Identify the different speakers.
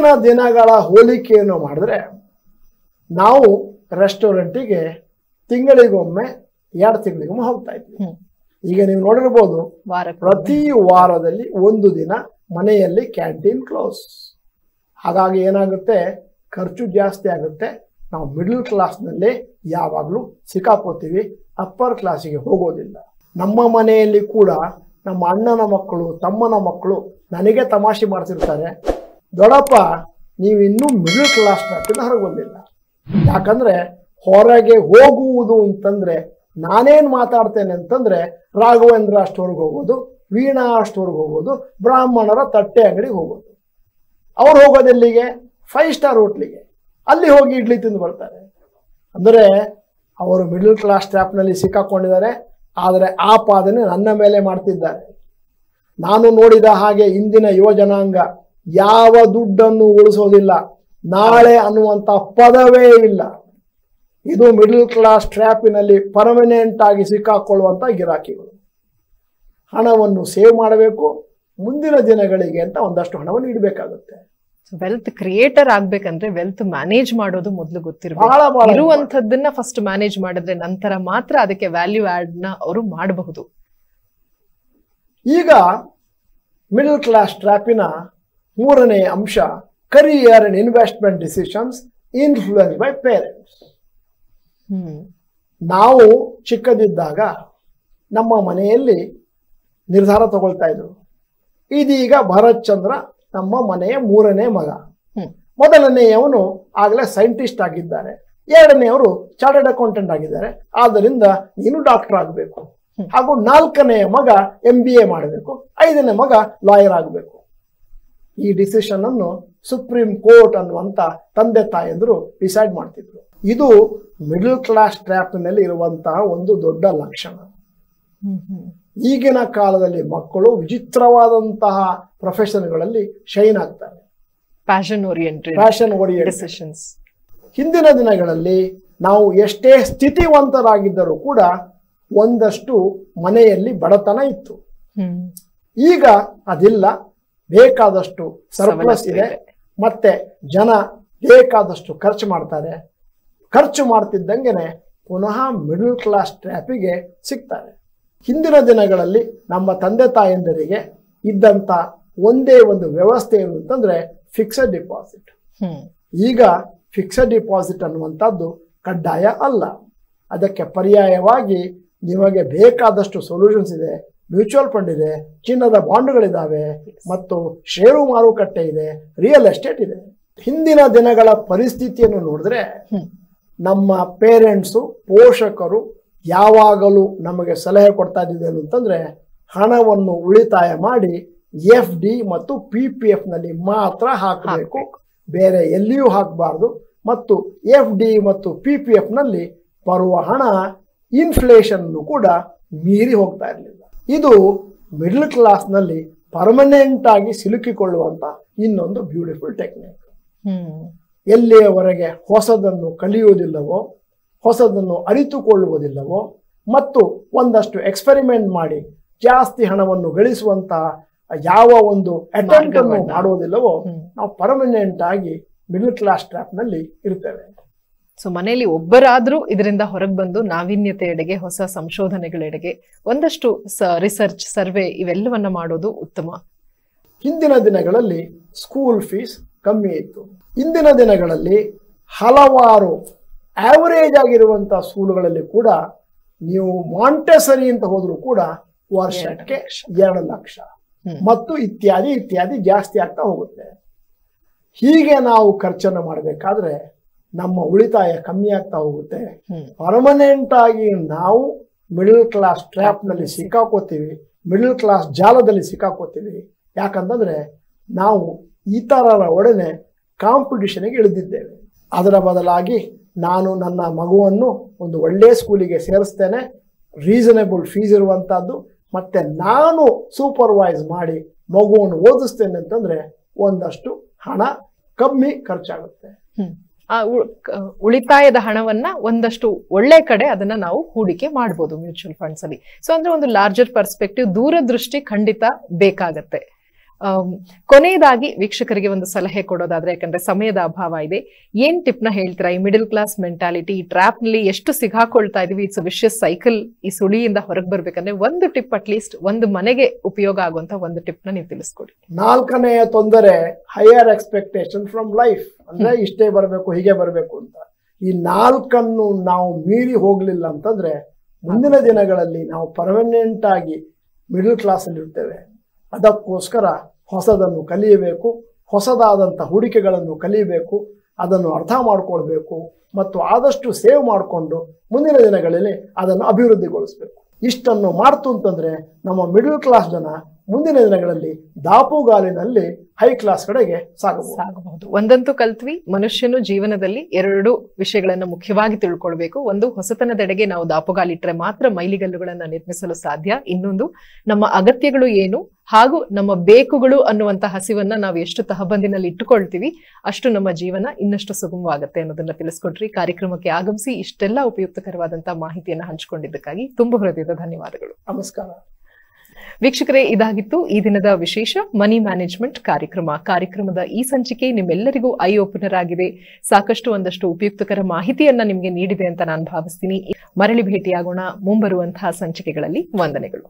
Speaker 1: ಹಿಂದಿನ ದಿನಗಳ ಹೋಲಿಕೆಯನ್ನು ಮಾಡಿದ್ರೆ ನಾವು ರೆಸ್ಟೋರೆಂಟಿಗೆ ತಿಂಗಳಿಗೊಮ್ಮೆ 2 ತಿಂಗಳಿಗೊಮ್ಮೆ ಹೋಗ್ತಾ ಇದ್ವಿ. ಈಗ ನೀವು ನೋಡಿರ್ಬೋದು ಪ್ರತಿ ವಾರದಲ್ಲಿ 1 ದಿನ ಮನೆಯಲ್ಲಿ ಕ್ಯಾಂಟೀನ್ ಕ್ಲೋಸ್. ಹಾಗಾಗಿ ಏನಾಗುತ್ತೆ, ಖರ್ಚು ಜಾಸ್ತಿ ಆಗುತ್ತೆ. ನಾವು ಮಿಡಲ್ ಕ್ಲಾಸ್ನಲ್ಲಿ ಯಾವಾಗಲೂ ಸಿಕ್ಕಾಕೋತೀವಿ, ಅಪ್ಪರ್ ಕ್ಲಾಸಿಗೆ ಹೋಗೋದಿಲ್ಲ. ನಮ್ಮ ಮನೆಯಲ್ಲಿ ಕೂಡ ನಮ್ಮ ಅಣ್ಣನ ಮಕ್ಕಳು ತಮ್ಮನ ಮಕ್ಕಳು ನನಗೆ ತಮಾಷೆ ಮಾಡ್ತಿರ್ತಾರೆ, ದೊಡ್ಡಪ್ಪ ನೀವಿನ್ನೂ ಮಿಡಲ್ ಕ್ಲಾಸ್ ಟ್ರ್ಯಾಪಿಂದ ಹೊರಗೆ ಬಂದಿಲ್ಲ. ಯಾಕಂದರೆ ಹೊರಗೆ ಹೋಗುವುದು ಅಂತಂದರೆ ನಾನೇನು ಮಾತಾಡ್ತೇನೆ ಅಂತಂದರೆ ರಾಘವೇಂದ್ರ ಸ್ಟೋರ್ಗೆ ಹೋಗೋದು, ವೀಣಾ ಸ್ಟೋರ್ಗೆ ಹೋಗೋದು, ಬ್ರಾಹ್ಮಣರ ತಟ್ಟೆ ಅಂಗಡಿಗೆ ಹೋಗೋದು. ಅವ್ರು ಹೋಗೋದೆಲ್ಲಿಗೆ? 5 ಸ್ಟಾರ್ ಹೋಟ್ಲಿಗೆ. ಅಲ್ಲಿ ಹೋಗಿ ಇಡ್ಲಿ ತಿಂದು ಬರ್ತಾರೆ. ಅಂದರೆ ಅವರು ಮಿಡಲ್ ಕ್ಲಾಸ್ ಟ್ರ್ಯಾಪ್ನಲ್ಲಿ ಸಿಕ್ಕಾಕೊಂಡಿದ್ದಾರೆ, ಆದರೆ ಆಪಾದನೆ ನನ್ನ ಮೇಲೆ ಮಾಡ್ತಿದ್ದಾರೆ. ನಾನು ನೋಡಿದ ಹಾಗೆ ಇಂದಿನ ಯುವ ಜನಾಂಗ ಯಾವ ದುಡ್ಡನ್ನು ಉಳಿಸೋದಿಲ್ಲ, ನಾಳೆ ಅನ್ನುವಂಥ ಪದವೇ ಇಲ್ಲ. ಇದು ಮಿಡಲ್ ಕ್ಲಾಸ್ ಟ್ರ್ಯಾಪಿನಲ್ಲಿ ಪರ್ಮನೆಂಟ್ ಆಗಿ ಸಿಕ್ಕಾಕೊಳ್ಳುವಂಥ ಗಿರಾಕಿಗಳು. ಹಣವನ್ನು ಸೇವ್ ಮಾಡಬೇಕು, ಮುಂದಿನ ದಿನಗಳಿಗೆ ಅಂತ ಒಂದಷ್ಟು ಹಣವನ್ನು ಇಡಬೇಕಾಗುತ್ತೆ.
Speaker 2: ವೆಲ್ತ್ ಕ್ರಿಯೇಟರ್ ಆಗ್ಬೇಕಂದ್ರೆ ವೆಲ್ತ್ ಮ್ಯಾನೇಜ್ ಮಾಡೋದು ಮೊದಲು ಗೊತ್ತಿರಬೇಕು. ಇರುವಂತದ್ದನ್ನ ಫಸ್ಟ್ ಮ್ಯಾನೇಜ್ ಮಾಡಿದ್ರೆ ನಂತರ ಮಾತ್ರ ಅದಕ್ಕೆ ವ್ಯಾಲ್ಯೂ ಆಡ್ ನ ಅವರು ಮಾಡಬಹುದು.
Speaker 1: ಈಗ ಮಿಡಲ್ ಕ್ಲಾಸ್ ಟ್ರ್ಯಾಪಿನ 3ನೇ ಅಂಶ career and investment decisions influence by parents. ನಾವು ಚಿಕ್ಕದಿದ್ದಾಗ ನಮ್ಮ ಮನೆಯಲ್ಲಿ ನಿರ್ಧಾರ ತಗೊಳ್ತಾ ಇದ್ರು. ಇದೀಗ ಭರತ್ ಚಂದ್ರ ನಮ್ಮ ಮನೆಯ 3ನೇ ಮಗ. ಮೊದಲನೆಯವನು ಆಗಲೇ ಸೈಂಟಿಸ್ಟ್ ಆಗಿದ್ದಾರೆ, 2ನೇವರು ಚಾರ್ಟರ್ಡ್ ಅಕೌಂಟೆಂಟ್ ಆಗಿದ್ದಾರೆ, ಆದ್ದರಿಂದ ನೀನು ಡಾಕ್ಟರ್ ಆಗಬೇಕು. ಹಾಗೂ 4ನೆಯ ಮಗ MBA ಮಾಡಬೇಕು, 5ನೇ ಮಗ ಲಾಯರ್ ಆಗಬೇಕು. ಈ ಡಿಸಿಷನ್ ಅನ್ನು ಸುಪ್ರೀಂ ಕೋರ್ಟ್ ಅನ್ನುವಂಥ ತಂದೆ ತಾಯಂದರು ಡಿಸೈಡ್ ಮಾಡ್ತಿದ್ರು. ಇದು ಮಿಡಲ್ ಕ್ಲಾಸ್ ಟ್ರ್ಯಾಪ್ನಲ್ಲಿ ಇರುವಂತಹ ಒಂದು ದೊಡ್ಡ ಲಕ್ಷಣ. ಈಗಿನ ಕಾಲದಲ್ಲಿ ಮಕ್ಕಳು ವಿಚಿತ್ರವಾದಂತಹ ಪ್ರೊಫೆಷನ್ಗಳಲ್ಲಿ ಶೈನ್ ಆಗ್ತಾರೆ. Passion oriented decisions. ಹಿಂದಿನ ದಿನಗಳಲ್ಲಿ ನಾವು ಎಷ್ಟೇ ಸ್ಥಿತಿವಂತರಾಗಿದ್ದರೂ ಕೂಡ ಒಂದಷ್ಟು ಮನೆಯಲ್ಲಿ ಬಡತನ ಇತ್ತು. ಈಗ ಅದಿಲ್ಲ, ಬೇಕಾದಷ್ಟು ಸರ್ಪ್ಲಸ್ ಇದೆ, ಮತ್ತೆ ಜನ ಬೇಕಾದಷ್ಟು ಖರ್ಚು ಮಾಡ್ತಾರೆ. ಖರ್ಚು ಮಾಡ್ತಿದ್ದಂಗೆನೆ ಪುನಃ ಮಿಡಲ್ ಕ್ಲಾಸ್ ಟ್ರ್ಯಾಪಿಗೆ ಸಿಗ್ತಾರೆ. ಹಿಂದಿನ ದಿನಗಳಲ್ಲಿ ನಮ್ಮ ತಂದೆ ತಾಯಂದರಿಗೆ ಇದ್ದಂಥ ಒಂದೇ ಒಂದು ವ್ಯವಸ್ಥೆ ಏನು ಅಂತಂದ್ರೆ ಫಿಕ್ಸೆಡ್ ಡಿಪಾಸಿಟ್. ಈಗ ಫಿಕ್ಸೆಡ್ ಡಿಪಾಸಿಟ್ ಅನ್ನುವಂಥದ್ದು ಕಡ್ಡಾಯ ಅಲ್ಲ. ಅದಕ್ಕೆ ಪರ್ಯಾಯವಾಗಿ ನಿಮಗೆ ಬೇಕಾದಷ್ಟು ಸೊಲ್ಯೂಷನ್ಸ್ ಇದೆ. ಮ್ಯೂಚುವಲ್ ಫಂಡ್ ಇದೆ, ಚಿನ್ನದ ಬಾಂಡ್ಗಳಿದ್ದಾವೆ, ಮತ್ತು ಷೇರು ಮಾರುಕಟ್ಟೆ ಇದೆ, ರಿಯಲ್ ಎಸ್ಟೇಟ್ ಇದೆ. ಹಿಂದಿನ ದಿನಗಳ ಪರಿಸ್ಥಿತಿಯನ್ನು ನೋಡಿದ್ರೆ ನಮ್ಮ ಪೇರೆಂಟ್ಸು, ಪೋಷಕರು ಯಾವಾಗಲೂ ನಮಗೆ ಸಲಹೆ ಕೊಡ್ತಾ ಇದ್ದಿದ್ದೇನು ಅಂತಂದರೆ ಹಣವನ್ನು ಉಳಿತಾಯ ಮಾಡಿ FD ಮತ್ತು PPF ನಲ್ಲಿ ಮಾತ್ರ ಹಾಕಬೇಕು, ಬೇರೆ ಎಲ್ಲಿಯೂ ಹಾಕಬಾರ್ದು. ಮತ್ತು FD ಮತ್ತು PPF ನಲ್ಲಿ ಬರುವ ಹಣ ಇನ್ಫ್ಲೇಷನ್ ಕೂಡ ಮೀರಿ ಹೋಗ್ತಾ ಇರಲಿಲ್ಲ. ಇದು ಮಿಡಲ್ ಕ್ಲಾಸ್ನಲ್ಲಿ ಪರ್ಮನೆಂಟ್ ಆಗಿ ಸಿಲುಕಿಕೊಳ್ಳುವಂಥ ಇನ್ನೊಂದು ಬ್ಯೂಟಿಫುಲ್ ಟೆಕ್ನಿಕ್. ಎಲ್ಲಿಯವರೆಗೆ ಹೊಸದನ್ನು ಕಲಿಯುವುದಿಲ್ಲವೋ, ಹೊಸದನ್ನು ಅರಿತುಕೊಳ್ಳುವುದಿಲ್ಲವೋ, ಮತ್ತು ಒಂದಷ್ಟು ಎಕ್ಸ್ಪೆರಿಮೆಂಟ್ ಮಾಡಿ ಜಾಸ್ತಿ ಹಣವನ್ನು ಗಳಿಸುವಂತಹ ಯಾವ ಒಂದು ಅಟೆಂಪ್ಟ್ ಅನ್ನು ಮಾಡುವುದಿಲ್ಲವೋ ನಾವು ಪರ್ಮನೆಂಟ್ ಆಗಿ ಮಿಡಲ್ ಕ್ಲಾಸ್ ಟ್ರ್ಯಾಪ್ನಲ್ಲಿ ಇರ್ತೇವೆ.
Speaker 2: ಸೊ ಮನೆಯಲ್ಲಿ ಒಬ್ಬರಾದ್ರೂ ಇದರಿಂದ ಹೊರಗೆ ಬಂದು ನಾವೀನ್ಯತೆಯೆಡೆಗೆ, ಹೊಸ ಸಂಶೋಧನೆಗಳೆಡೆಗೆ ಒಂದಷ್ಟು ರಿಸರ್ಚ್, ಸರ್ವೆ ಇವೆಲ್ಲವನ್ನ ಮಾಡೋದು ಉತ್ತಮ.
Speaker 1: ಹಿಂದಿನ ದಿನಗಳಲ್ಲಿ ಸ್ಕೂಲ್ ಫೀಸ್ ಕಮ್ಮಿ ಇತ್ತು. ಇಂದಿನ ದಿನಗಳಲ್ಲಿ ಹಲವಾರು ಆವರೇಜ್ ಆಗಿರುವಂಥ ಸ್ಕೂಲ್ಗಳಲ್ಲಿ ಕೂಡ ನೀವು ಮಾಂಟೆಸರಿ ಅಂತ ಹೋದರೂ ಕೂಡ ವರ್ಷಕ್ಕೆ 2 ಲಕ್ಷ ಮತ್ತು ಇತ್ಯಾದಿ ಇತ್ಯಾದಿ ಜಾಸ್ತಿ ಆಗ್ತಾ ಹೋಗುತ್ತೆ. ಹೀಗೆ ನಾವು ಖರ್ಚನ್ನು ಮಾಡಬೇಕಾದ್ರೆ ನಮ್ಮ ಉಳಿತಾಯ ಕಮ್ಮಿ ಆಗ್ತಾ ಹೋಗುತ್ತೆ. ಪರ್ಮನೆಂಟ್ ಆಗಿ ನಾವು ಮಿಡಲ್ ಕ್ಲಾಸ್ ಟ್ರ್ಯಾಪ್ನಲ್ಲಿ ಸಿಕ್ಕಾಕೋತೀವಿ, ಮಿಡಲ್ ಕ್ಲಾಸ್ ಜಾಲದಲ್ಲಿ ಸಿಕ್ಕಾಕೋತೀವಿ. ಯಾಕಂತಂದ್ರೆ ನಾವು ಇತರರ ಒಡನೆ ಕಾಂಪಿಟಿಷನ್ಗೆ ಇಳಿದಿದ್ದೇವೆ. ಅದರ ಬದಲಾಗಿ ನಾನು ನನ್ನ ಮಗುವನ್ನು ಒಂದು ಒಳ್ಳೆಯ ಸ್ಕೂಲಿಗೆ ಸೇರಿಸ್ತೇನೆ, ರೀಸನೇಬಲ್ ಫೀಸ್ ಇರುವಂಥದ್ದು, ಮತ್ತೆ ನಾನು ಸೂಪರ್ವೈಸ್ ಮಾಡಿ ಮಗುವನ್ನು ಓದಿಸ್ತೇನೆ ಅಂತಂದ್ರೆ ಒಂದಷ್ಟು ಹಣ ಕಮ್ಮಿ ಖರ್ಚಾಗುತ್ತೆ.
Speaker 2: ಉಳಿತಾಯದ ಹಣವನ್ನ ಒಂದಷ್ಟು ಒಳ್ಳೆ ಕಡೆ ಅದನ್ನ ನಾವು ಹೂಡಿಕೆ ಮಾಡಬಹುದು ಮ್ಯೂಚುವಲ್ ಫಂಡ್ಸ್ ಅಲ್ಲಿ. ಸೊ ಅಂದ್ರೆ ಒಂದು ಲಾರ್ಜರ್ ಪರ್ಸ್ಪೆಕ್ಟಿವ್, ದೂರದೃಷ್ಟಿ ಖಂಡಿತ ಬೇಕಾಗತ್ತೆ. ಕೊನೆಯದಾಗಿ ವೀಕ್ಷಕರಿಗೆ ಒಂದು ಸಲಹೆ ಕೊಡೋದಾದ್ರೆ, ಯಾಕಂದ್ರೆ ಸಮಯದ ಅಭಾವ ಇದೆ, ಏನ್ ಟಿಪ್ ನ ಹೇಳ್ತೀರಾ? ಈ ಮಿಡಲ್ ಕ್ಲಾಸ್ ಮೆಂಟಾಲಿಟಿ, ಈ ಟ್ರ್ಯಾಪ್ ನಲ್ಲಿ ಎಷ್ಟು ಸಿಗಾಕೊಳ್ತಾ ಇದೀವಿ, ಇಟ್ಸ್ ವಿಶಿಯಸ್ ಸೈಕಲ್, ಈ ಸುಳಿಯಿಂದ ಹೊರಗೆ ಬರ್ಬೇಕಂದ್ರೆ ಒಂದು ಟಿಪ್, ಅಟ್ಲೀಸ್ಟ್ ಒಂದು ಮನೆಗೆ ಉಪಯೋಗ ಆಗುವಂತ ಒಂದು ಟಿಪ್ ನ ನೀವು ತಿಳಿಸ್ಕೊಡಿ.
Speaker 1: 4ನೇ ತೊಂದರೆ ಹೈಯರ್ ಎಕ್ಸ್ಪೆಕ್ಟೇಷನ್ ಫ್ರಮ್ ಲೈಫ್. ಅಂದ್ರೆ ಇಷ್ಟೇ ಬರಬೇಕು, ಹೀಗೆ ಬರಬೇಕು ಅಂತ. ಈ 4 ನಾವು ಮೀರಿ ಹೋಗ್ಲಿಲ್ಲ ಅಂತಂದ್ರೆ ಮುಂದಿನ ದಿನಗಳಲ್ಲಿ ನಾವು ಪರ್ಮನೆಂಟ್ ಆಗಿ ಮಿಡಲ್ ಕ್ಲಾಸ್ ಅಲ್ಲಿ ಇರ್ತೇವೆ. ಅದಕ್ಕೋಸ್ಕರ ಹೊಸದನ್ನು ಕಲಿಯಬೇಕು, ಹೊಸದಾದಂಥ ಹೂಡಿಕೆಗಳನ್ನು ಕಲಿಯಬೇಕು, ಅದನ್ನು ಅರ್ಥ ಮಾಡ್ಕೊಳ್ಬೇಕು ಮತ್ತು ಆದಷ್ಟು ಸೇವ್ ಮಾಡಿಕೊಂಡು ಮುಂದಿನ ದಿನಗಳಲ್ಲಿ ಅದನ್ನು ಅಭಿವೃದ್ಧಿಗೊಳಿಸಬೇಕು. ಇಷ್ಟನ್ನು ಮಾಡ್ತು ಅಂತಂದ್ರೆ ನಮ್ಮ ಮಿಡಲ್ ಕ್ಲಾಸ್ ಜನ ಮುಂದಿನ ದಿನಗಳಲ್ಲಿ ದಾಪುಗಾಲಿನಲ್ಲಿ ಹೈ ಕ್ಲಾಸ್ ಕಡೆಗೆ ಸಾಗಬಹುದು.
Speaker 2: ಒಂದಂತೂ ಕಲ್ತ್ವಿ, ಮನುಷ್ಯನು ಜೀವನದಲ್ಲಿ 2 ವಿಷಯಗಳನ್ನ ಮುಖ್ಯವಾಗಿ ತಿಳ್ಕೊಳ್ಬೇಕು. ಒಂದು, ಹೊಸತನದೆಡೆಗೆ ನಾವು ದಾಪುಗಾಲಿಟ್ರೆ ಮಾತ್ರ ಮೈಲಿಗಲ್ಲುಗಳನ್ನ ನಿರ್ಮಿಸಲು ಸಾಧ್ಯ. ಇನ್ನೊಂದು, ನಮ್ಮ ಅಗತ್ಯಗಳು ಏನು ಹಾಗೂ ನಮ್ಮ ಬೇಕುಗಳು ಅನ್ನುವಂತ ಹಸಿವನ್ನ ನಾವು ಎಷ್ಟು ತಹಬಂದಿನಲ್ಲಿ ಇಟ್ಟುಕೊಳ್ತೀವಿ ಅಷ್ಟು ನಮ್ಮ ಜೀವನ ಇನ್ನಷ್ಟು ಸುಗಮವಾಗುತ್ತೆ ಅನ್ನೋದನ್ನ ತಿಳಿಸ್ಕೊಟ್ರಿ. ಕಾರ್ಯಕ್ರಮಕ್ಕೆ ಆಗಮಿಸಿ ಇಷ್ಟೆಲ್ಲ ಉಪಯುಕ್ತಕರವಾದಂತಹ ಮಾಹಿತಿಯನ್ನ ಹಂಚಿಕೊಂಡಿದ್ದಕ್ಕಾಗಿ ತುಂಬ ಹೃದಯದ ಧನ್ಯವಾದಗಳು.
Speaker 1: ನಮಸ್ಕಾರ
Speaker 2: ವೀಕ್ಷಕರೇ, ಇದಾಗಿತ್ತು ಈ ದಿನದ ವಿಶೇಷ ಮನಿ ಮ್ಯಾನೇಜ್ಮೆಂಟ್ ಕಾರ್ಯಕ್ರಮದ ಈ ಸಂಚಿಕೆ ನಿಮ್ಮೆಲ್ಲರಿಗೂ ಐ ಓಪನರ್ ಆಗಿದೆ. ಸಾಕಷ್ಟು ಒಂದಷ್ಟು ಉಪಯುಕ್ತಕರ ಮಾಹಿತಿಯನ್ನ ನಿಮ್ಗೆ ನೀಡಿದೆ ಅಂತ ನಾನು ಭಾವಿಸ್ತೀನಿ. ಮರಳಿ ಭೇಟಿಯಾಗೋಣ ಮುಂಬರುವಂತಹ ಸಂಚಿಕೆಗಳಲ್ಲಿ. ವಂದನೆಗಳು.